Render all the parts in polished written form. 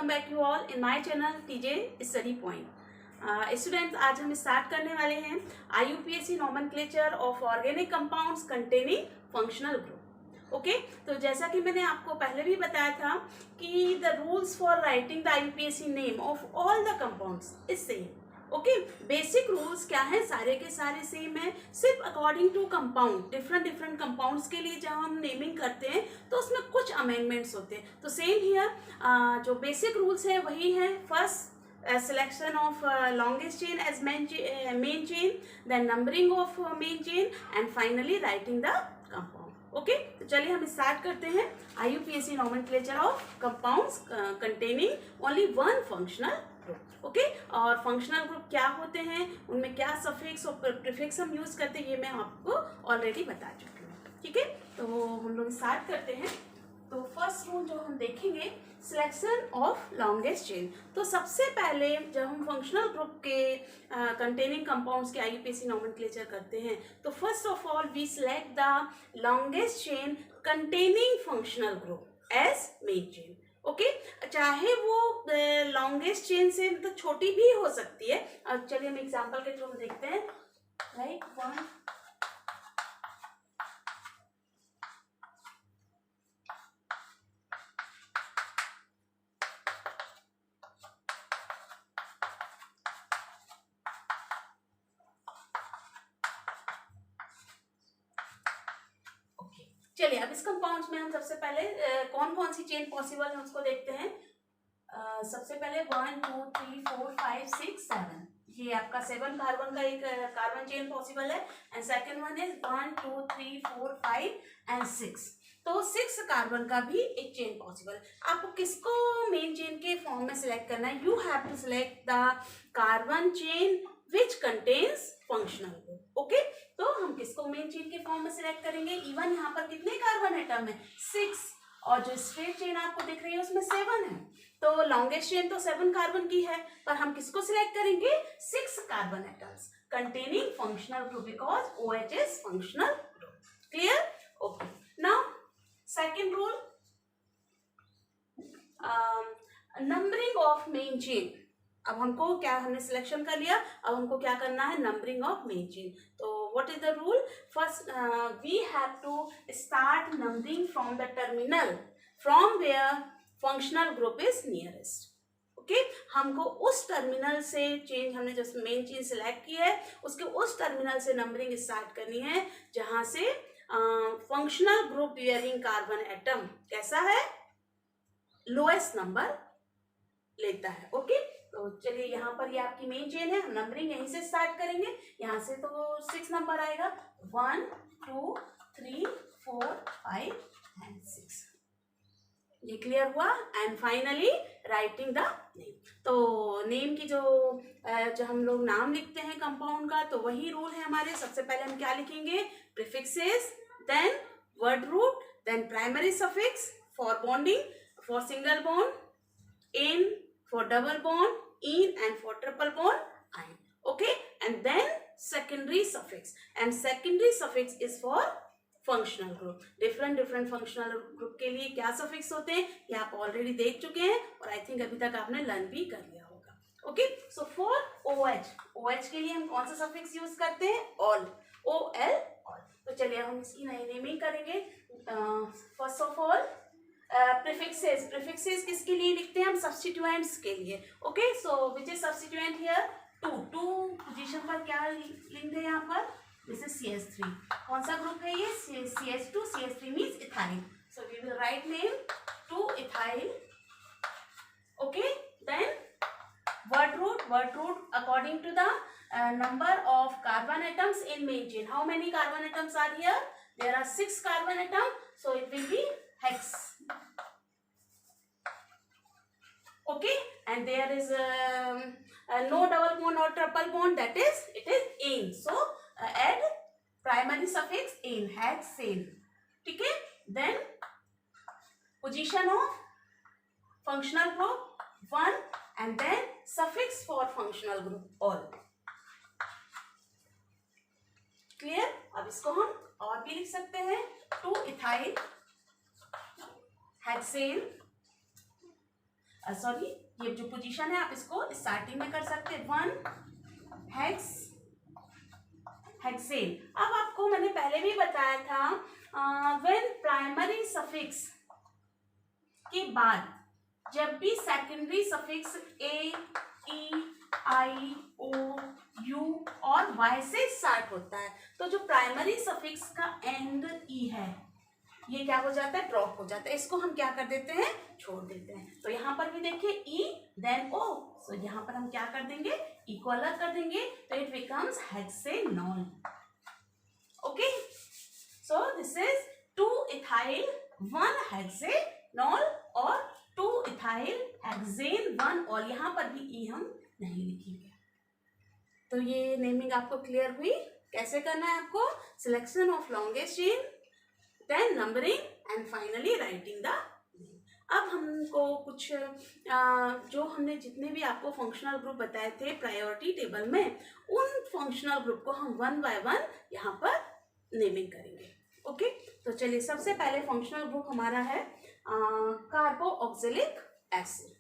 back you all in my channel TJ Study Point. Students, आज हम start करने वाले हैं IUPAC nomenclature of organic compounds containing functional group. Okay, तो जैसा कि मैंने आपको पहले भी बताया था कि the rules for writing the IUPAC name of all the compounds is same. Okay, basic rules क्या है, सारे के सारे सेम है, सिर्फ according to compound different compounds के लिए जब हम नेमिंग करते हैं तो उसमें कुछ अमेंडमेंट्स होते हैं। तो सेम हियर जो बेसिक रूल्स है वही है। First, selection of longest chain as main chain, then numbering of main chain, and finally writing the compound. Okay, तो चलिए हम स्टार्ट करते हैं IUPAC nomenclature of compounds containing only one functional group. Okay, और functional group क्या होते हैं, उनमें क्या सफिक्स और प्रीफिक्स हम यूज करते हैं, ये मैं आपको ऑलरेडी बता चुकी हूँ। ठीक है, तो हम लोग स्टार्ट करते हैं। तो फर्स्ट रूल जो हम देखेंगे, सिलेक्शन ऑफ लॉन्गेस्ट चेन। तो सबसे पहले जब हम फंक्शनल ग्रुप के कंटेनिंग कंपाउंड्स के IUPAC नॉमेनक्लेचर करते हैं तो first of all we select the longest chain containing functional group as main chain. Okay, चाहे वो लॉन्गेस्ट चेन से मतलब छोटी भी हो सकती है। अब चलिए हम एग्जांपल के थ्रू हम देखते हैं। राइट, वन, चलिए अब इस कंपाउंड्स में हम सबसे पहले कौन कौन सी चेन पॉसिबल है उसको देखते हैं। सबसे पहले 1 2 3 4 5 6 7, ये आपका 7 कार्बन का एक कार्बन चेन पॉसिबल है। And second one is 1 2 3 4 5 and 6, तो 6 कार्बन का भी एक चेन पॉसिबल है। आपको किसको मेन चेन के फॉर्म में सिलेक्ट करना है, you have to select the carbon chain which contains functional group. Okay, तो हम किसको मेन चेन के फॉर्म में सिलेक्ट करेंगे। इवन यहाँ पर कितने कार्बन एटम है, 6, और जो स्ट्रेट चेन आपको दिख रही है उसमें 7 है। तो लॉन्गेस्ट चेन तो 7 कार्बन की है, पर हम किसको सिलेक्ट करेंगे, 6 carbon atoms containing functional group, because OH is functional group. Clear? Okay, now second rule, numbering of main chain. अब हमको क्या, हमने सिलेक्शन कर लिया, अब हमको क्या करना है, नंबरिंग ऑफ मेन चेन। तो what is the rule, first we have to start numbering from the terminal from where functional group is nearest. Okay, हमको उस टर्मिनल से चेंज, हमने जो मेन चेन सिलेक्ट की है उसके उस टर्मिनल से नंबरिंग स्टार्ट करनी है जहां से functional group bearing carbon atom कैसा है, लोएस्ट नंबर लेता है। ओके, तो चलिए यहाँ पर ये आपकी मेन चेन है, हम नंबरिंग यहीं से स्टार्ट करेंगे। यहाँ से तो 6 नंबर आएगा, 1 2 3 4 5 एंड 6। ये क्लियर हुआ। And finally writing the name. तो नेम की जो हम लोग नाम लिखते हैं कंपाउंड का, तो वही रूल है हमारे। सबसे पहले हम क्या लिखेंगे, prefixes, then word root, then primary suffix for bonding, for single bond, in for double bond, in, and for triple bond, ein. Okay, and then secondary suffix, and secondary suffix is for functional group. different functional group के लिए क्या suffix होते हैं ये आप already देख चुके हैं, और आई थिंक अभी तक आपने लर्न भी कर लिया होगा। ओके, सो फॉर OH के लिए हम कौन सा सफिक्स यूज करते हैं, ऑल, OL, ऑल। तो चलिए हम इसकी नई नेमिंग करेंगे। फर्स्ट ऑफ ऑल प्रीफिक्सेस किसके लिए लिखते हैं हम, सब्स्टिट्यूएंट्स के लिए। Okay, so which is substituent here, 2 position पर क्या लिंक है यहाँ पर, दिस इज CH3। कौन सा ग्रुप है ये, CH2, CH3 means ethyl, so we will write name 2 ethyl. Okay, then word root according to the number of carbon atoms in main chain. How many carbon atoms are here, there are 6 carbon atoms, so it will be hex. Okay, and there is no double bond or triple bond, that is it is ane, so add primary suffix ane, hexane. ठीक है, then position of functional group 1, and then suffix for functional group all. Clear? अब इसको हम और भी लिख सकते हैं, 2 इथाइल हेक्सेन सॉरी, ये जो पोजीशन है आप इसको स्टार्टिंग में कर सकते हैं, 1 हेक्सेन। अब आपको मैंने पहले भी बताया था, व्हेन प्राइमरी सफिक्स के बाद जब भी secondary suffix A, E, I, O, U और वाई से स्टार्ट होता है, तो जो प्राइमरी सफिक्स का एंड ई है ये क्या हो जाता है, ड्रॉप हो जाता है। इसको हम क्या कर देते हैं, छोड़ देते हैं। तो यहाँ पर भी देखिए ई देन ओ, सो यहाँ पर हम क्या कर देंगे, ई को अलग कर देंगे, तो it becomes hexanol. Okay, so this is 2 ethyl 1 hexanol और 2 इथाइल हेक्सेन 1, और यहाँ पर भी ई हम नहीं लिखेंगे। तो ये नेमिंग आपको क्लियर हुई, कैसे करना है आपको, selection of longest chain, then numbering and finally writing the name. अब हमको कुछ जो हमने जितने भी आपको फंक्शनल ग्रुप बताए थे प्रायोरिटी टेबल में, उन फंक्शनल ग्रुप को हम 1 बाय 1 यहाँ पर नेमिंग करेंगे। ओके, तो चलिए सबसे पहले फंक्शनल ग्रुप हमारा है कार्बोक्सिलिक एसिड।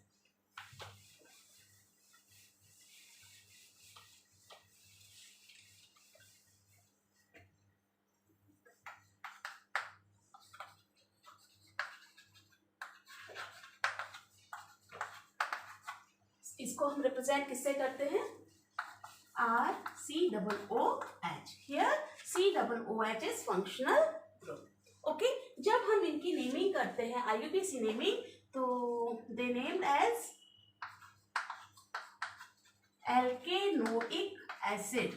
इसको हम रिप्रेजेंट किससे करते हैं, RCOOH। Here COOH is functional group. Okay, जब हम इनकी नेमिंग करते हैं IUPAC नेमिंग, तो they named as alkanoic acid.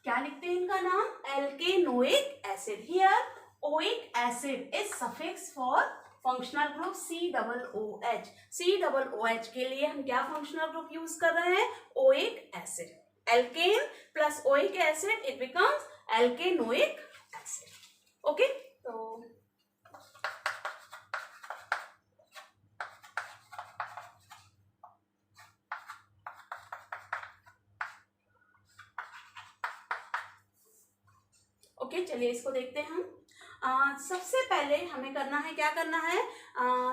क्या लिखते हैं इनका नाम, alkanoic acid. Here oic acid is suffix for functional group COOH। COOH के लिए हम क्या फंक्शनल ग्रुप यूज कर रहे हैं, oic acid. Alkane plus oic acid, it becomes alkanoic acid. Okay, तो ओके, चलिए इसको देखते हैं हम। सबसे पहले हमें करना है, क्या करना है,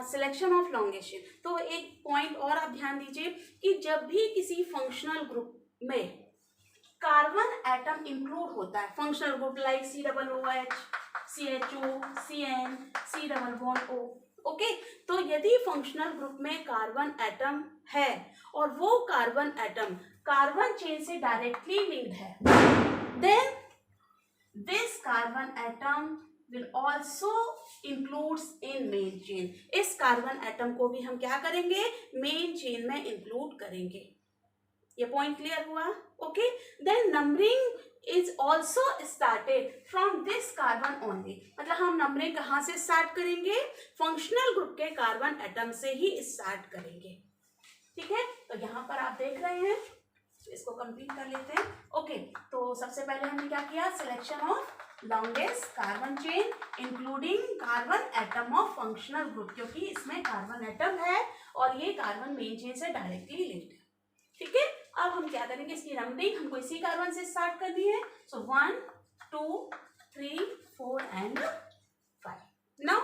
सिलेक्शन ऑफ लॉन्गेस्ट चेन। तो एक पॉइंट और आप ध्यान दीजिए कि जब भी किसी फंक्शनल ग्रुप में कार्बन एटम इंक्लूड होता है, functional group like COOH, CHO, CN, C double bond O, okay, तो यदि फंक्शनल ग्रुप में कार्बन एटम है और वो कार्बन एटम कार्बन चेन से डायरेक्टली लिंक्ड है, then this carbon atom will also includes in main chain। इस carbon atom को भी हम क्या करेंगे, मेन चेन में इंक्लूड करेंगे। ये पॉइंट क्लियर हुआ, okay. Then numbering is also started from this carbon only. मतलब हम नंबरिंग कहाँ से स्टार्ट करेंगे, फंक्शनल ग्रुप के कार्बन एटम से ही स्टार्ट करेंगे। ठीक है, तो यहाँ पर आप देख रहे हैं, इसको कंप्लीट कर लेते हैं। ओके, तो सबसे पहले हमने क्या किया, selection of longest carbon chain including carbon atom of functional group, क्योंकि इसमें कार्बन एटम है और ये कार्बन मेन चेन से डायरेक्टली लिंक्ड है। ठीक है, अब हम क्या करेंगे, इसकी नंबरिंग हमको इसी कार्बन से स्टार्ट करनी है। सो 1 2 3 4 एंड 5। नाउ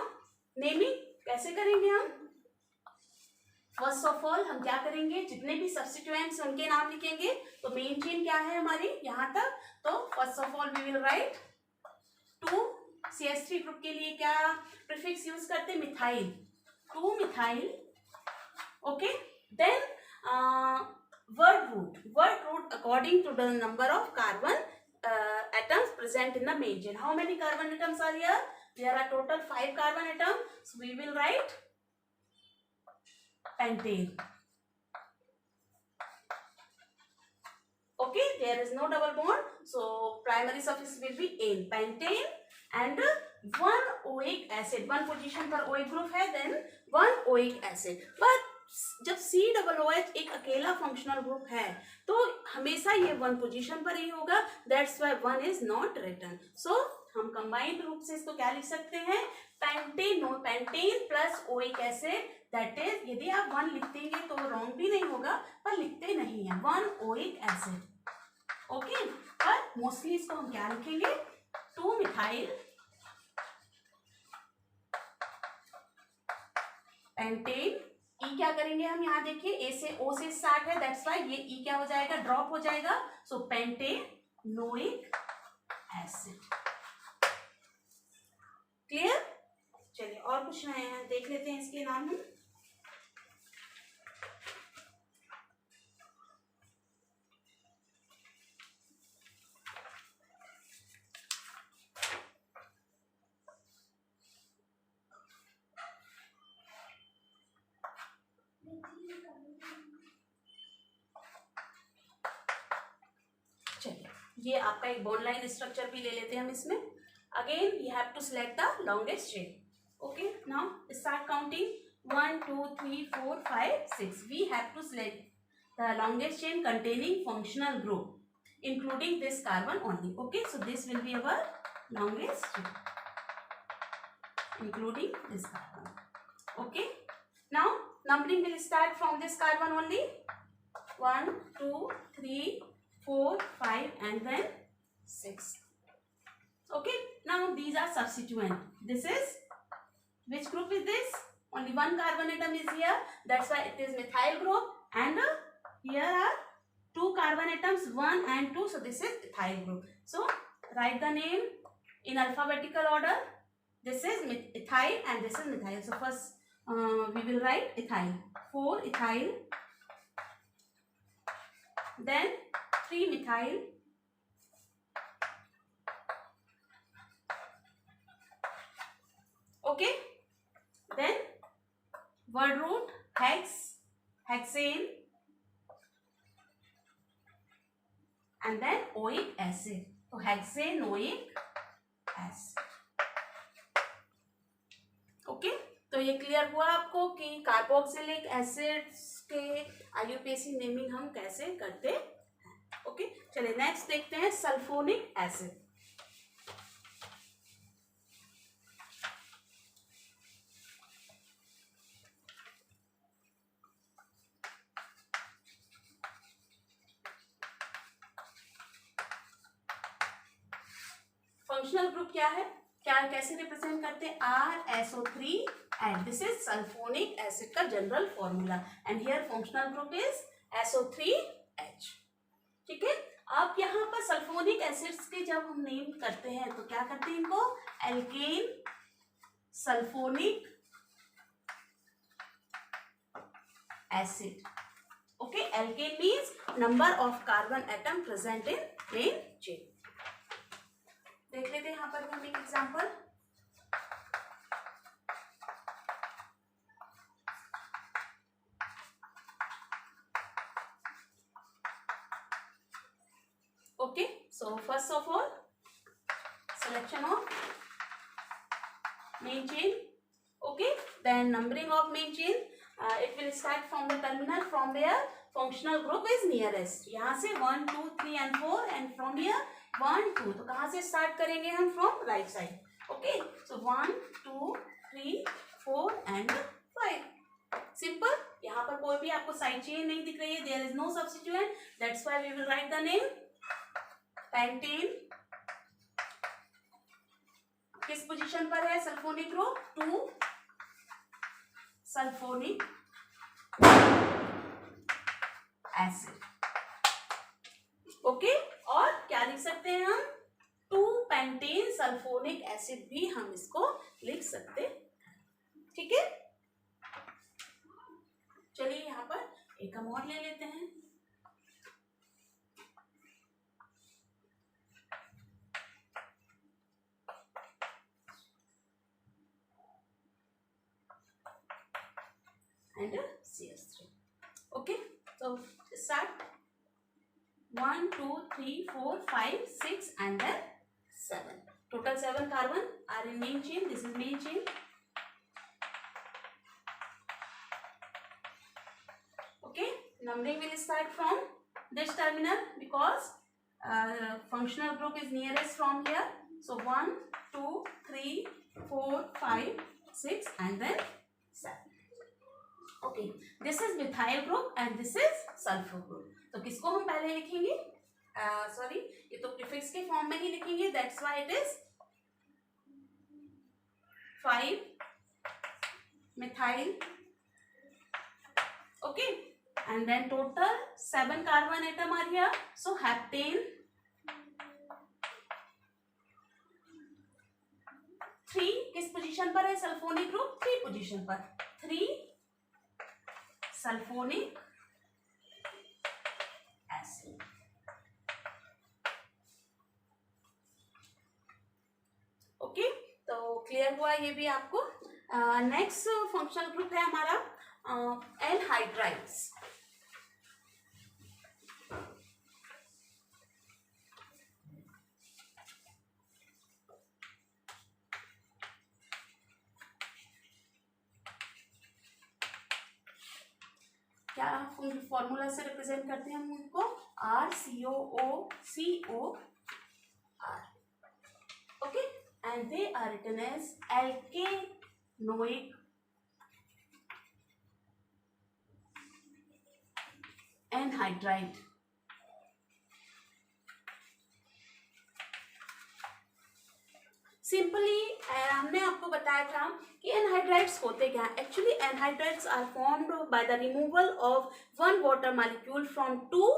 नेमिंग कैसे करेंगे हम, फर्स्ट ऑफ ऑल हम क्या करेंगे, जितने भी सब्स्टिट्यूएंट्स उनके नाम लिखेंगे। तो मेन चेन क्या है हमारी यहाँ तक, तो first of all we will write 2 CH3 group के लिए क्या प्रीफिक्स यूज करते हैं, methyl, 2 methyl. Okay, then word root according to the number of carbon atoms present in the main chain. How many carbon atoms are here? There are total 5 carbon atoms, so we will write pentane. Okay, there is no double bond, so primary suffix will be ane, pentane, and 1 oic acid, 1 position पर oic group है, then 1 oic acid। but जब COOH एक अकेला functional group है तो हमेशा ये 1 position पर ही होगा, that's why 1 is not written. So हम कंबाइंड रूप से इसको क्या लिख सकते हैं, pentane plus oic acid, that is, यदि आप 1 लिख देंगे तो रॉन्ग भी नहीं होगा, पर लिखते नहीं है, 1 ओइक एसिड। ओके, पर मोस्टली इसको हम क्या लिखेंगे, 2 मिथाइल पेंटेन ई क्या करेंगे हम, यहाँ देखिए ए से ओ से स्टार्ट है, दैट्स वाई ये ई क्या हो जाएगा, ड्रॉप हो जाएगा. सो पेंटेनोइक एसिड. क्लियर. चलिए और कुछ नए हैं देख लेते हैं इसके नाम हम. चलिए ये आपका एक बॉन्ड लाइन स्ट्रक्चर भी ले लेते हैं हम इसमें. Again you have to select the longest chain. Okay, now start counting. 1 2 3 4 5 6. We have to select the longest chain containing functional group including this carbon only. Okay, so this will be our longest chain including this carbon. Okay, now numbering will start from this carbon only. 1 2 3 4 5 and then 6. Okay, now these are substituent. This is, which group is this? Only one carbon atom is here, that's why it is methyl group. And here are two carbon atoms, 1 and 2, so this is ethyl group. So write the name in alphabetical order. This is ethyl and this is methyl. So first we will write ethyl. 4 ethyl, then 3 methyl, okay, then word root hex, hexane, and then oic acid. तो हेक्सेनोइक acid. Okay, तो ये clear हुआ आपको कि carboxylic acids के IUPAC naming हम कैसे करते हैं. ओके, चलिए नेक्स्ट देखते हैं सल्फोनिक एसिड. फंक्शनल ग्रुप क्या है, क्या कैसे रिप्रेजेंट करते हैं, RSO3 and this is sulphonic acid का general formula. And here functional group is SO3H. ठीक है. अब यहाँ पर सल्फोनिक एसिड्स के जब हम नेम करते हैं तो क्या करते हैं इनको, alkane sulphonic acid. Okay, alkane means number of carbon atom present in main chain. देख लेते हैं यहाँ पर हम एक example. Okay, so first of all selection of main chain. Okay, then numbering of main chain. It will start from the terminal from where functional group is nearest. यहाँ से 1 2 3 and 4 and from here 1 2. तो कहाँ से start करेंगे हम, from right side. Okay, so 1 2 3 4 and 5. Simple. यहाँ पर कोई भी आपको साइड चेन नहीं दिख रही है, there is no substituent, that's why we will write the name pentane. किस पोजीशन पर है sulphonic group, 2 sulphonic acid. Okay, और क्या लिख सकते हैं हम, 2 पेंटेन सल्फोनिक एसिड भी हम इसको लिख सकते हैं. ठीक है. चलिए यहाँ पर एक हम और ले लेते हैं. and CS3. Okay, so start 1 2 3 4 5 6 and then 7. Total 7 carbon are in main chain. This is main chain. Okay, numbering will start from this terminal because functional group is nearest from here. So 1 2 3 4 5 6 and then 7. Okay, this is methyl group and this is sulfur group. तो किसको हम पहले लिखेंगे, sorry ये तो prefix के form में ही लिखेंगे, that's why it is 5 methyl Okay, and then total 7 carbon atom are here. So heptane 3 किस पोजीशन पर है सल्फोनिक ग्रुप 3 पोजीशन पर 3 सल्फोनिक एसिड. ओके, तो क्लियर हुआ ये भी आपको. नेक्स्ट फंक्शनल ग्रुप है हमारा एनहाइड्राइड्स. क्या फॉर्मूला से रिप्रेजेंट करते हैं हम उनको RCOO COR. Okay, and they are written as alkanoic anhydride. Simply हमने आपको बताया था कि एनहाइड्राइड्स होते क्या. Actually anhydrides are formed by the removal of one water molecule from 2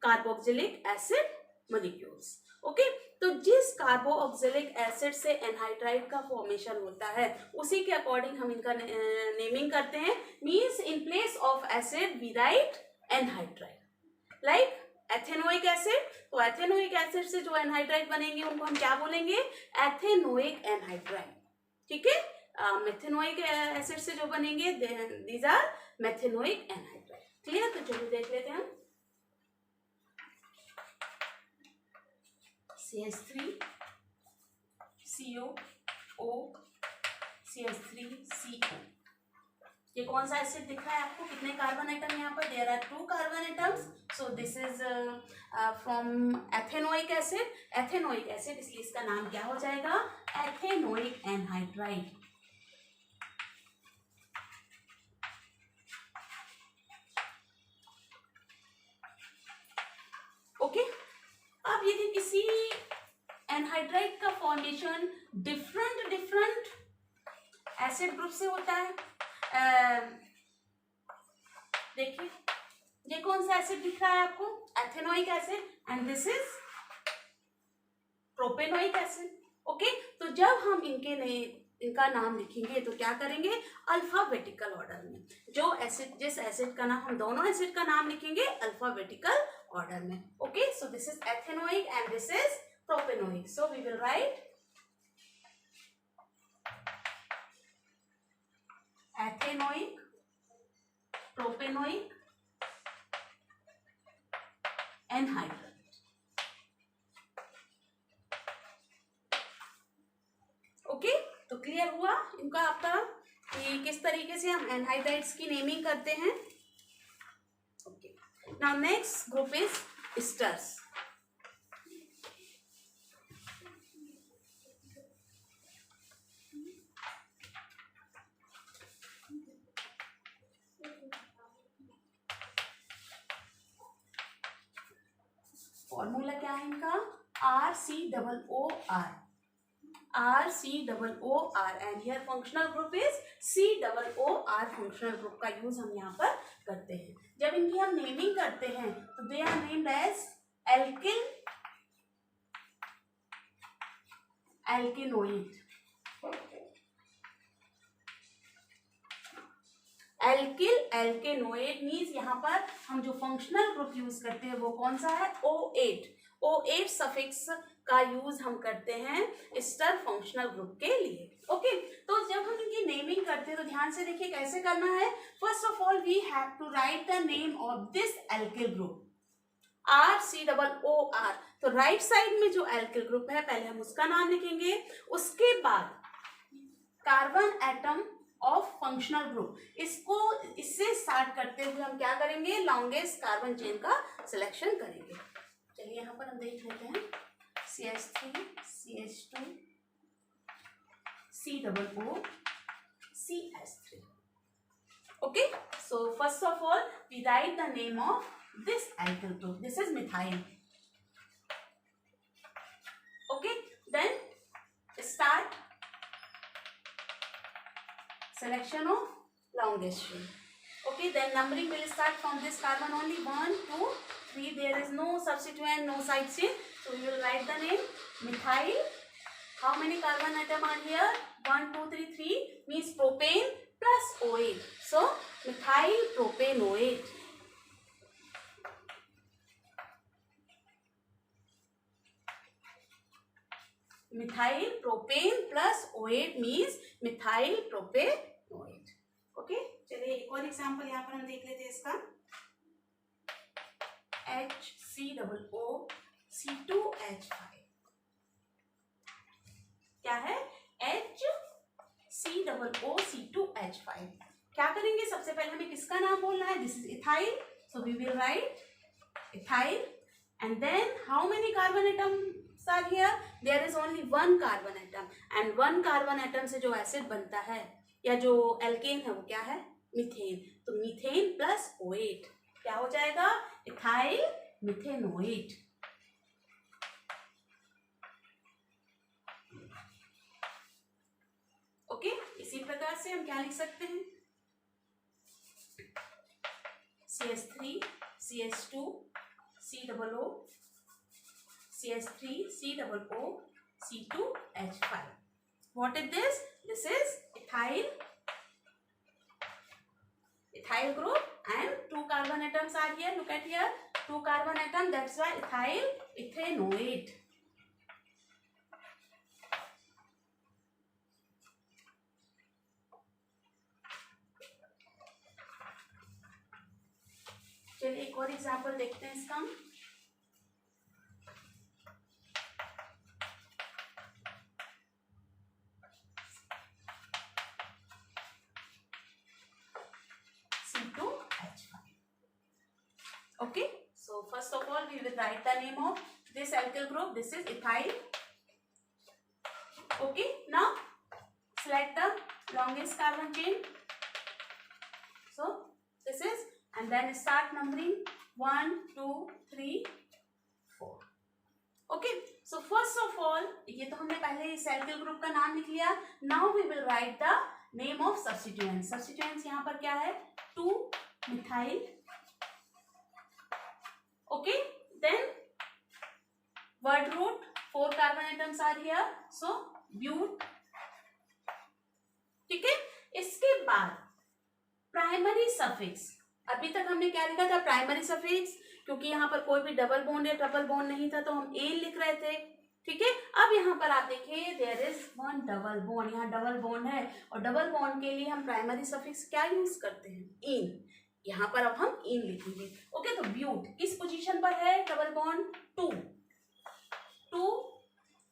carboxylic acid molecules. Okay, तो जिस कार्बोक्सिलिक एसिड से एनहाइड्राइड का फॉर्मेशन होता है उसी के अकॉर्डिंग हम इनका नेमिंग करते हैं. Means in place of acid we write anhydride. Like ethanoic acid, तो एथेनोइक एसिड से जो एनहाइड्राइड बनेंगे उनको हम क्या बोलेंगे एथेनोइक एनहाइड्राइड. ठीक है, मेथेनोइक एसिड से जो बनेंगे these are methanoic anhydride. Clear, तो चलिए देख लेते हैं. CH3 CO O CH3 CO. ये कौन सा एसिड दिख रहा है आपको. कितने कार्बन एटम यहाँ पर. There are 2 carbon atoms. So this is from ethanoic acid. Ethanoic acid, इसलिए इसका नाम क्या हो जाएगा एथेनोइक एनहाइड्राइड. ओके, अब यदि किसी एनहाइड्राइड का फॉर्मेशन डिफरेंट एसिड ग्रुप से होता है. देखिए ये कौन सा एसिड दिख रहा है आपको ethanoic acid, and this is propanoic acid. Okay, तो जब हम इनका नाम लिखेंगे तो क्या करेंगे अल्फाबेटिकल ऑर्डर में. जो एसिड जिस एसिड का नाम हम दोनों एसिड का नाम लिखेंगे अल्फाबेटिकल ऑर्डर में. Okay, so this is ethanoic and this is propanoic. So we will write ethanoic, propanoic, anhydride. Okay, तो क्लियर हुआ इनका आपका कि किस तरीके से हम एनहाइड्राइड्स की नेमिंग करते हैं. Okay, now next group is asters. Formula क्या है इनका RCOOR. RCOOR and here functional group is COOR. Functional group का यूज हम यहाँ पर करते हैं. जब इनकी हम नेमिंग करते हैं तो they are named as alkyl alkanoate. Alkyl alkanoate means यहाँ पर हम जो फंक्शनल ग्रुप यूज करते हैं वो कौन सा है O8. O8 सफिक्स का यूज हम करते हैं एस्टर फंक्शनल ग्रुप के लिए. ओके, तो जब हम इनकी नेमिंग करते हैं तो ध्यान से देखिए कैसे करना है. First of all we have to write the name of this alkyl group RCOOR. तो राइट साइड में जो एल्किल ग्रुप है पहले हम उसका नाम लिखेंगे. उसके बाद carbon atom of functional group, इससे स्टार्ट करते हुए हम क्या करेंगे लॉन्गेस्ट कार्बन चेन का सिलेक्शन करेंगे. चलिए यहाँ पर हम देख लेते हैं CH3 CH2 COO CH3. Okay, so first of all we write the name of this alkyl group. This is methyl. Okay, then start selection of longest chain. Okay, then numbering will start from this carbon only. 1, 2, 3. There is no substituent, no side chain. So we will write the name methyl. How many carbon atom are here? 1, 2, 3, 3 means propane plus OH. So methyl propanoate. Methyl propane plus OH means methyl propanoate. Okay, चलिए एक और example यहाँ पर हम देख लेते हैं इसका. HCOO-C2H5 क्या है? HCOO-C2H5. क्या करेंगे? सबसे पहले हमें किसका नाम बोलना है? This is ethyl. So we will write ethyl and then how many carbon atoms are here? There is only one carbon atom and one carbon atom से जो एसिड बनता है या जो एल्केन है वो क्या है? मीथेन. तो मीथेन प्लस OH क्या हो जाएगा? Ethyl methanoate. ओके, इसी प्रकार से हम क्या लिख सकते हैं? CH3 CH2 COO CH3 COO C2H5. What is this? This is ethyl group and 2 carbon atoms are here. Look at here, 2 carbon atom. That's why ethyl ethanoate. चलिए एक और एग्जांपल देखते हैं इसका. Okay, so first of all we will write the name of this alkyl group. This is ethyl. Okay, now select the longest carbon chain. So this is, and then start numbering 1, 2, 3, 4. Okay, so first of all ये तो हमने पहले इस alkyl group का नाम लिख लिया. Now we will write the name of substituents. Substituents यहाँ पर क्या है? 2 methyl. Okay, then word root, 4 carbon atoms are here. So but. ठीक है. इसके बाद प्राइमरी सफिक्स. अभी तक हमने क्या लिखा था? Primary suffix. क्योंकि यहाँ पर कोई भी डबल बॉन्ड या ट्रिपल बॉन्ड नहीं था तो हम एन लिख रहे थे. ठीक है. अब यहाँ पर आप देखिए there is one double bond. यहाँ डबल बॉन्ड है और डबल बॉन्ड के लिए हम प्राइमरी सफिक्स क्या यूज करते हैं? इन. यहाँ पर अब हम इन लिखेंगे. ओके, तो ब्यूट किस पोजीशन पर है? Double bond 2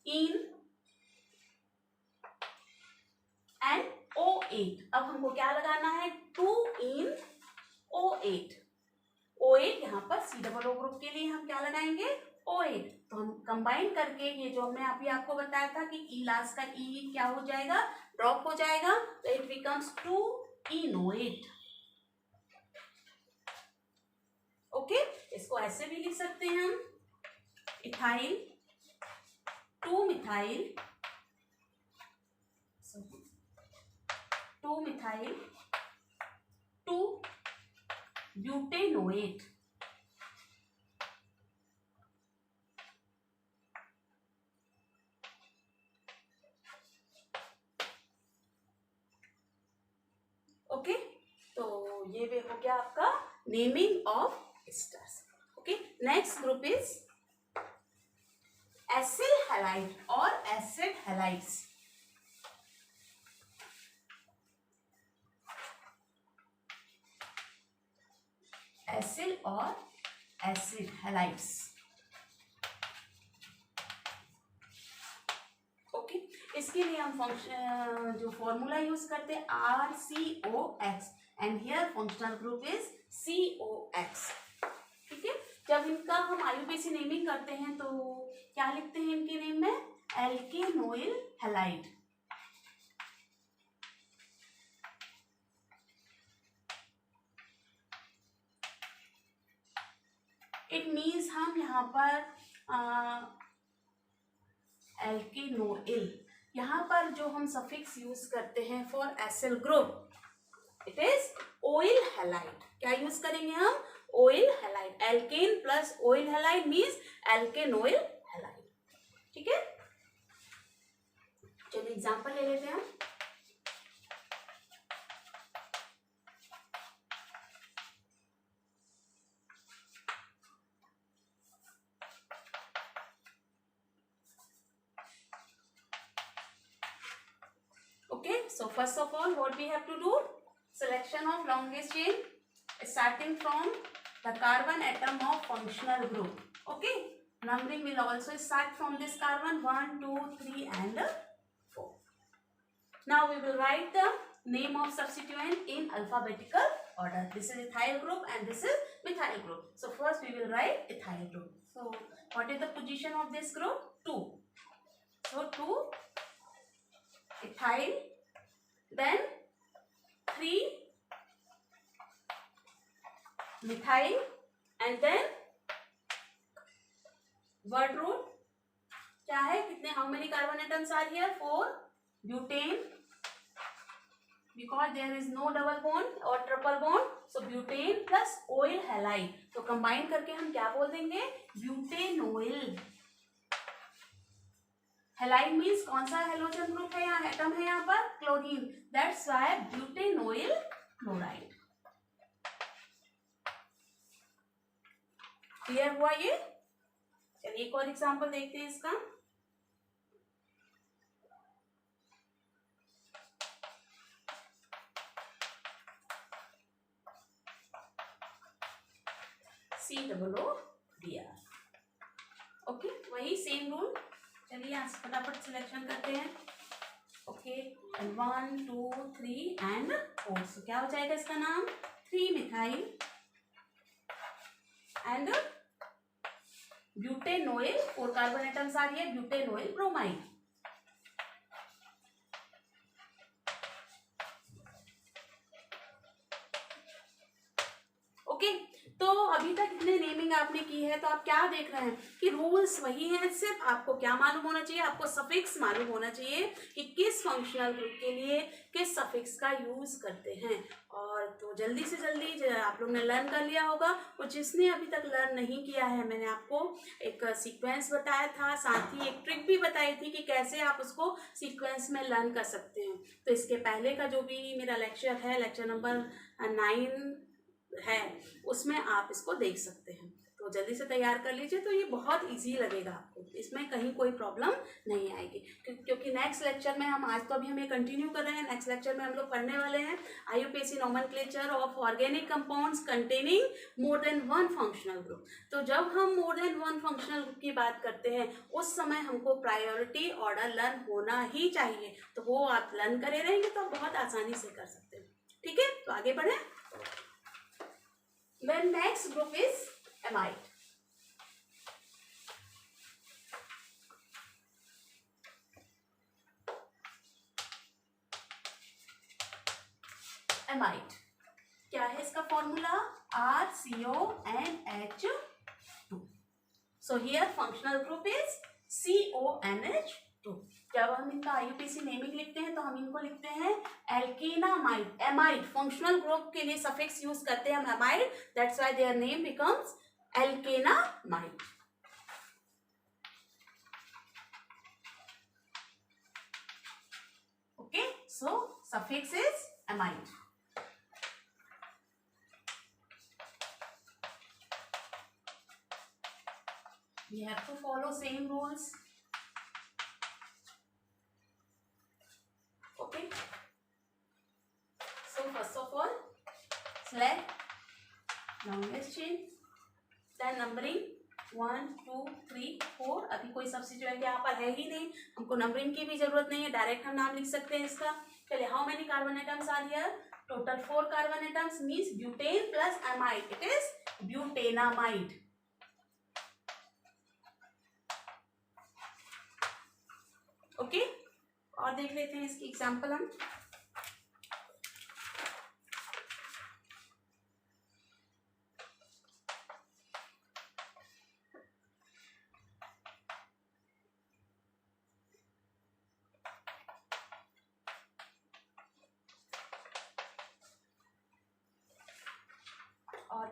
ene and O8. अब हमको क्या लगाना है? 2 इन O8. O8 यहाँ पर COO ग्रुप के लिए हम क्या लगाएंगे? O8. तो हम कंबाइन करके ये जो हमने अभी आपको बताया था कि ई लास्ट का ई क्या हो जाएगा? ड्रॉप हो जाएगा. तो it becomes 2 in O8. Okay, इसको ऐसे भी लिख सकते हैं हम. Ethyl 2 methyl 2 ब्यूटेनोएट. ओके, तो ये भी हो गया आपका naming of esters. Okay, next group is acyl halide or acid halides. Acyl or acid halides. Okay, इसके लिए हम फंक्शन जो फॉर्मूला यूज करते हैं RCOX and here functional group is COX. ठीक है. जब इनका हम IUPAC नेमिंग करते हैं तो क्या लिखते हैं इनके नेम में? एल्केनोइल हैलाइड. इट मीन्स हम यहाँ पर एल्केनोइल, यहाँ पर जो हम सफिक्स यूज करते हैं for acyl group, it is oyl halide. क्या यूज करेंगे हम? Oyl halide. Alkane plus oyl halide means alkane oyl halide. ठीक है, चलिए एग्जांपल ले लेते हैं हम. Okay, so first of all, what we have to do? Selection of longest chain starting from the carbon atom of functional group. Okay, numbering will also start from this carbon 1, 2, 3 and 4. Now we will write the name of substituent in alphabetical order. This is ethyl group and this is methyl group. So first we will write ethyl group. So what is the position of this group? 2. So 2 ethyl, then 3 methyl, and then word root क्या है? कितने, how many carbon atoms are here? 4. Butane, because there is no double bond or triple bond, so butane plus oil halide. तो combine करके हम क्या बोल देंगे? Butanoyl. Halide means कौन सा हेलोजन ग्रुप है, यहाँ एटम है यहाँ पर chlorine. That's why butanoyl chloride. Clear हुआ ये? चलिए एक और एग्जांपल देखते हैं इसका. COODR. ओके, वही सेम रूल. चलिए यहाँ से फटाफट सिलेक्शन करते हैं. Okay, 1, 2, 3 and 4. सो क्या हो जाएगा इसका नाम? 3 मिथाइल एंड ब्यूटेनोइल. 4 कार्बन एटम्स आ रही है, ब्यूटेनोइल ब्रोमाइड. ओके, तो अभी तक इतने नेमिंग आपने की है, तो आप क्या देख रहे हैं कि रूल्स वही हैं. सिर्फ आपको क्या मालूम होना चाहिए? आपको सफिक्स मालूम होना चाहिए कि किस फंक्शनल ग्रुप के लिए किस सफिक्स का यूज करते हैं. और तो जल्दी से जल्दी आप लोग ने लर्न कर लिया होगा. और जिसने अभी तक लर्न नहीं किया है, मैंने आपको एक सीक्वेंस बताया था, साथ ही एक ट्रिक भी बताई थी कि कैसे आप उसको सीक्वेंस में लर्न कर सकते हैं. तो इसके पहले का जो भी मेरा लेक्चर है, लेक्चर नंबर 9 है, उसमें आप इसको देख सकते हैं. तो जल्दी से तैयार कर लीजिए. तो ये बहुत इजी लगेगा आपको, इसमें कहीं कोई प्रॉब्लम नहीं आएगी. क्योंकि नेक्स्ट लेक्चर में हम, आज तो अभी हम ये कंटिन्यू कर रहे हैं, नेक्स्ट लेक्चर में हम लोग पढ़ने वाले हैं IUPAC nomenclature of organic compounds containing more than 1 functional group. तो जब हम मोर देन 1 फंक्शनल ग्रुप की बात करते हैं, उस समय हमको प्रायोरिटी ऑर्डर लर्न होना ही चाहिए. तो वो आप लर्न करे रहेंगे तो बहुत आसानी से कर सकते हैं. ठीक है, तो आगे बढ़े. Then next group is amide. Amide क्या है इसका formula? RCONH2. So here functional group is CONH2. जब हम इनका IUPAC नेमिंग लिखते हैं तो हम इनको लिखते हैं एल्केनामाइड. एमाइड फंक्शनल ग्रुप के लिए सफिक्स यूज करते हैं हम amide. That's why their name becomes alkanamide. Okay, so suffix is amide. We have to follow same rules. Okay. So first of all, select longest chain, then numbering 1, 2, 3, 4. अभी कोई substituent यहाँ पर है ही नहीं, हमको नंबरिंग की भी जरूरत नहीं है, डायरेक्ट हम नाम लिख सकते हैं इसका. चलिए, how many carbon atoms are here? Total 4 carbon atoms means butane plus amide, it is butanamide. Okay, और देख लेते हैं इसकी एग्जांपल हम.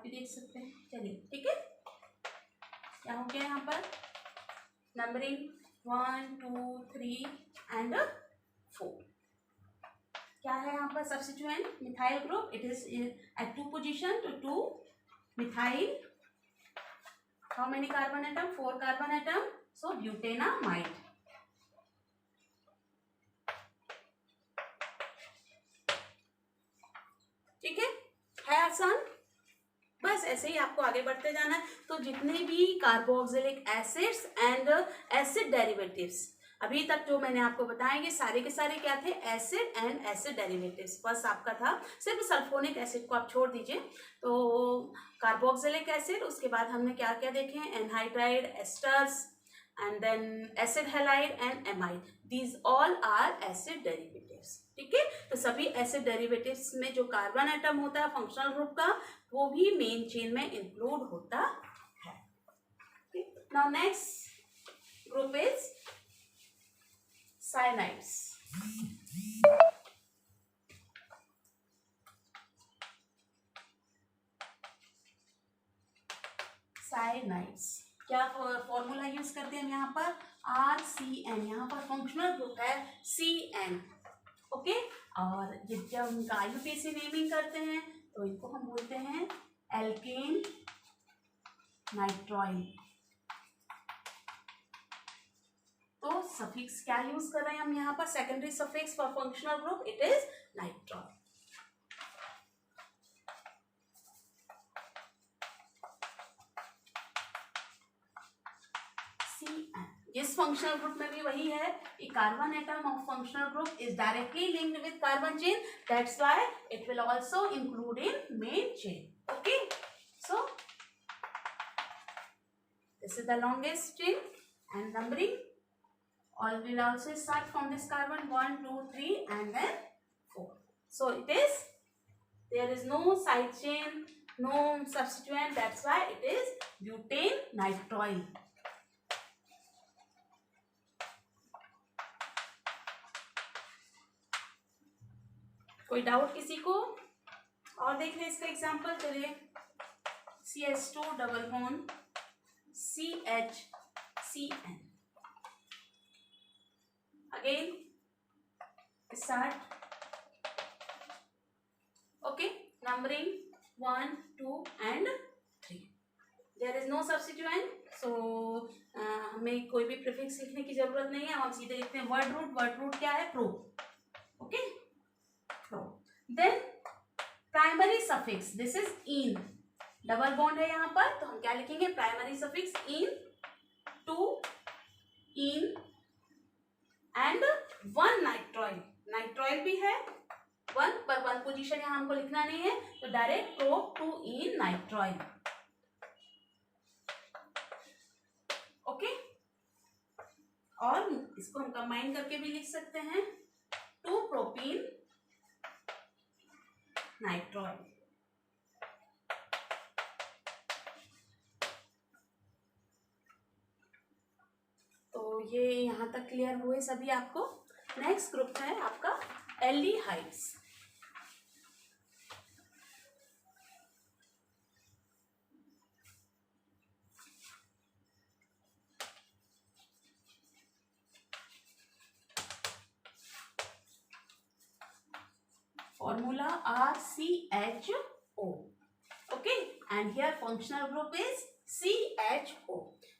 भी देख सकते हैं। चलिए ठीक है, क्या हो गया यहाँ पर नंबरिंग 1 2 3 एंड 4। क्या है यहाँ पर substituent methyl group, it is at 2 position to 2 methyl, how many carbon atom, 4 carbon atom, so butanamide. ठीक है आसान। बस ऐसे ही आपको आगे बढ़ते जाना है। तो जितने भी carboxylic acids and acid derivatives अभी तक जो मैंने आपको बताया ये सारे के सारे क्या थे, acid and acid derivatives. First आपका था सिर्फ सल्फोनिक एसिड को आप छोड़ दीजिए, तो कार्बोक्सिलिक एसिड, उसके बाद हमने क्या क्या देखे, anhydride, esters and then acid halide and amide, these all are acid derivatives. ठीक है, तो सभी एसिड डेरिवेटिव्स में जो कार्बन एटम होता है फंक्शनल ग्रुप का, वो भी मेन चेन में इंक्लूड होता है। Now next group is cyanides. Cyanides क्या फॉर्मूला यूज करते हैं हम यहाँ पर, RCN, यहाँ पर फंक्शनल ग्रुप है CN। ओके, और जब हम IUPAC नेमिंग करते हैं तो इनको हम बोलते हैं एल्केन नाइट्रॉइल। तो सफिक्स क्या यूज कर रहे हैं हम यहाँ पर, secondary suffix for functional group, it is nitrile. इस फंक्शनल ग्रुप में भी वही है कि carbon atom of functional group is directly linked with carbon chain, that's why it will also include in main chain. Okay, so this is the longest chain and numbering all will also start from this carbon 1 2 3 and then 4. So it is, there is no side chain, no substituent, that's why it is butane nitrile. कोई doubt किसी को और देख लें इसका example. चलिए CH2 double bond CHCN, again start. Okay, numbering 1 2 and 3, there is no substituent, so हमें कोई भी प्रीफिक्स लिखने की जरूरत नहीं है, हम सीधे लिखते हैं वर्ड रूट। वर्ड रूट क्या है, pro. Okay, pro. Then primary suffix, this is ene, double bond है यहाँ पर, तो हम क्या लिखेंगे, primary suffix ene, 2 ene and 1 nitrile. Nitrile भी है 1 पर 1 पोजीशन यहाँ हमको लिखना नहीं है, तो डायरेक्ट प्रो 2 इन नाइट्रॉइल। ओके, और इसको हम कंबाइन करके भी लिख सकते हैं, 2 प्रोपीन नाइट्रॉइल। तो ये यहाँ तक क्लियर हुए सभी आपको। नेक्स्ट ग्रुप है आपका aldehydes. formula RCHO. Okay, and here functional group is CHO.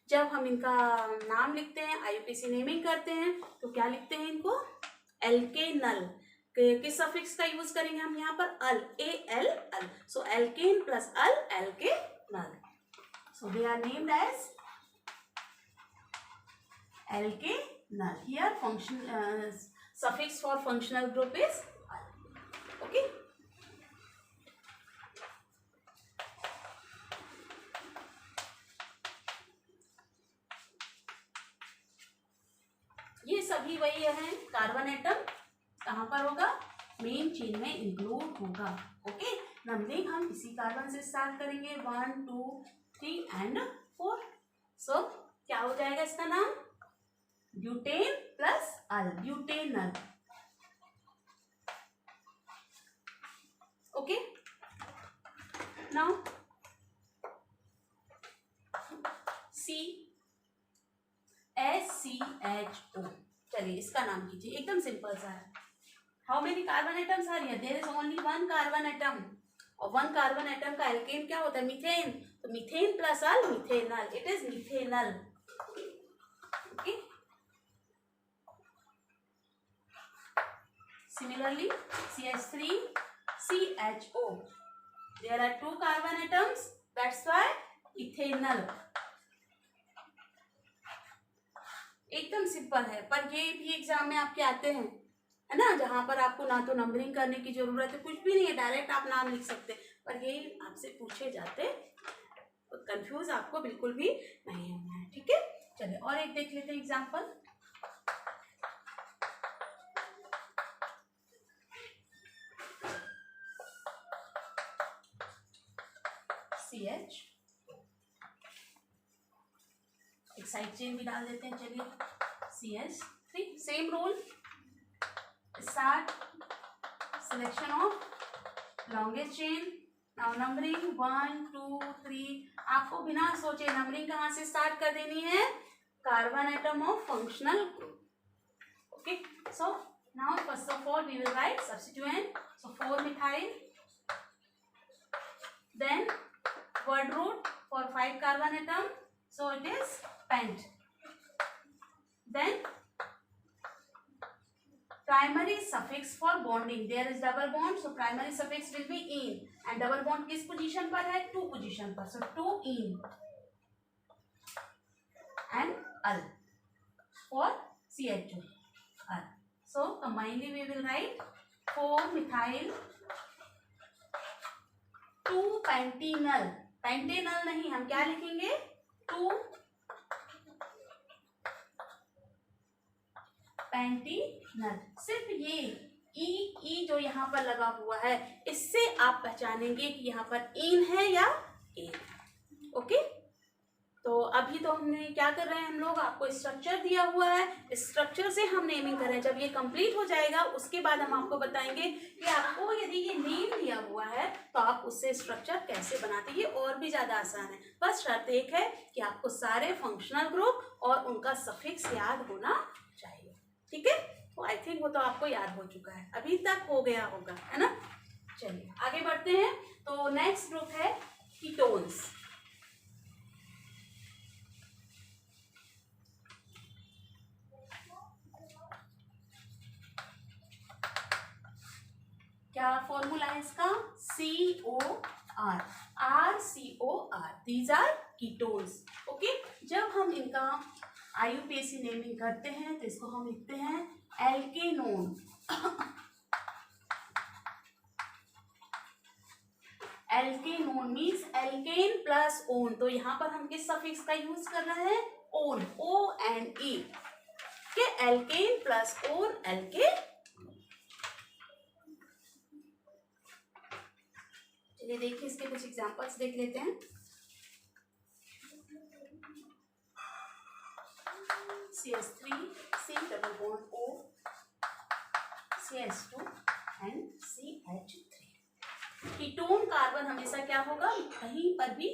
जब हम इनका नाम लिखते हैं, IUPAC नेमिंग करते हैं, तो क्या लिखते हैं इनको, एल्केनल। किस सफिक्स का यूज करेंगे हम यहाँ पर, al, AL, al, so alkane plus al, alkanal, so they are named as alkanal. Here function suffix for functional group is al. Okay, ये सभी वही है, कार्बन एटम कहाँ पर होगा, मेन चेन में इंक्लूड होगा। ओके, नंबरिंग हम इसी कार्बन से स्टार्ट करेंगे, 1 2 3 एंड 4। सो क्या हो जाएगा इसका नाम, butane plus al, butanal. Okay, now CHO। चलिए इसका नाम कीजिए, एकदम सिंपल सा है। How many carbon atoms are here? There is only one carbon atom, और वन कार्बन एटम का एल्केन क्या होता है? मीथेन। तो methane plus al methanal, it is methanal. Okay, similarly CH3 CHO, there are two carbon atoms, that's why ethanol। एकदम simple है, पर ये भी एग्जाम में आपके आते हैं, है ना, जहां पर आपको ना तो नंबरिंग करने की जरूरत है, कुछ भी नहीं है, डायरेक्ट आप नाम लिख सकते, पर ये आपसे पूछे जाते तो कंफ्यूज आपको बिल्कुल भी नहीं होना है। ठीक है, चलिए और एक देख लेते हैं एग्जाम्पल। CH, एक साइड चेन भी डाल देते हैं। चलिए CH3, same rule, start selection of longest chain, now numbering 1 2 3। आपको बिना सोचे नंबरिंग कहाँ से स्टार्ट कर देनी है? Carbon atom of functional group. Okay, so now first of all we will write substituent, so 4 methyl, then word root for 5 carbon atom, so it is pent. Then primary suffix for bonding, there is double bond, so primary suffix will be in, and double bond किस position पर है? 2 position पर, so 2 in and al for CH2 al, so combinedly we will write 4 methyl 2 Pantanal, Pantanal नहीं, हम क्या लिखेंगे? 2 Pantanal. सिर्फ ये ई जो यहाँ पर लगा हुआ है, इससे आप पहचानेंगे कि यहाँ पर इन है या एन। ओके, तो अभी तो हमने क्या कर रहे हैं, हम लोग आपको स्ट्रक्चर दिया हुआ है, स्ट्रक्चर से हम नेमिंग कर रहे हैं। जब ये कंप्लीट हो जाएगा उसके बाद हम आपको बताएंगे कि आपको यदि ये नेम दिया हुआ है तो आप उससे स्ट्रक्चर कैसे बनाते हैं। ये और भी ज़्यादा आसान है, बस शर्त एक है कि आपको सारे फंक्शनल ग्रुप और उनका सफिक्स याद होना चाहिए। ठीक है, तो आई थिंक वो तो आपको याद हो चुका है, अभी तक हो गया होगा, है ना। चलिए आगे बढ़ते हैं। तो नेक्स्ट ग्रुप है कीटोन्स। क्या फॉर्मूला है इसका? COR, RCOR, these are ketones. Okay, जब हम इनका IUPAC नेमिंग करते हैं तो इसको हम लिखते हैं एल्केनोन। एल्केनोन मीन्स एल्केन प्लस ओन, तो यहाँ पर हम किस सफिक्स का यूज कर रहे हैं? ओन, ONE के, एल्केन प्लस ओन एल्केन। चलिए देखिए इसके कुछ एग्जांपल्स देख लेते हैं। CH3 C double bond O, CH2 and CH3। Ketone carbon हमेशा क्या होगा? कहीं पर भी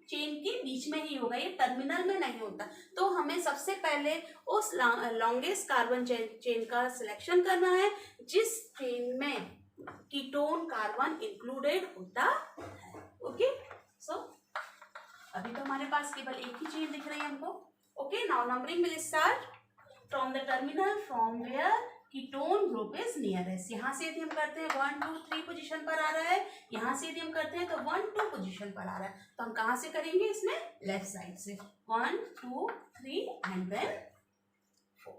चेन के बीच में ही होगा, ये टर्मिनल में नहीं होता। तो हमें सबसे पहले उस लॉन्गेस्ट कार्बन चेन का सिलेक्शन करना है जिस चेन में कीटोन कार्बन इंक्लूडेड होता है। ओके, सो अभी तो हमारे पास केवल एक ही चेन दिख रही है हमको। Okay, now numbering will start from the terminal from where ketone group is nearest. यहाँ से यदि हम करते हैं 1 2 3 पोजीशन पर आ रहा है, यहाँ से यदि हम करते हैं तो 1 2 पोजीशन पर आ रहा है, तो हम कहाँ से करेंगे? इसमें लेफ्ट साइड से 1 2 3 एंड देन 4।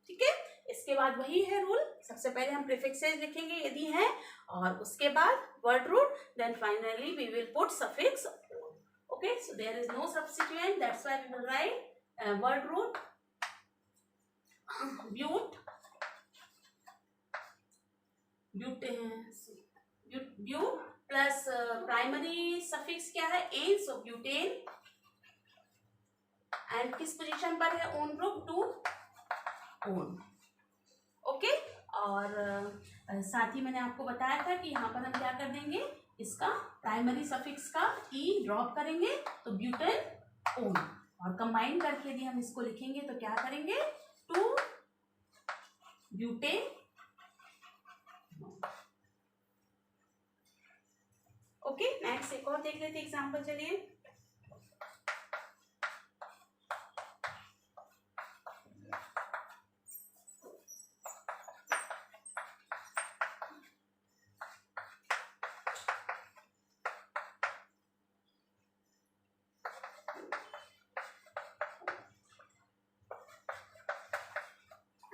ठीक है, इसके बाद वही है रूल, सबसे पहले हम प्रीफिक्सेस लिखेंगे यदि हैं, और उसके बाद word root, then finally we will put suffix one. Okay, so there is no substituent, that's why we will write word root but, but plus primary suffix क्या है? एन, सो ब्यूटेन, एंड किस position पर है own group? 2 own. Okay, और साथ ही मैंने आपको बताया था कि यहाँ पर हम क्या कर देंगे, इसका प्राइमरी सफिक्स का ई ड्रॉप करेंगे तो ब्यूटेन ओन, और कंबाइन करके यदि हम इसको लिखेंगे तो क्या करेंगे? 2 ब्यूटे। ओके, नेक्स्ट एक और देख लेते एग्जांपल, चलिए।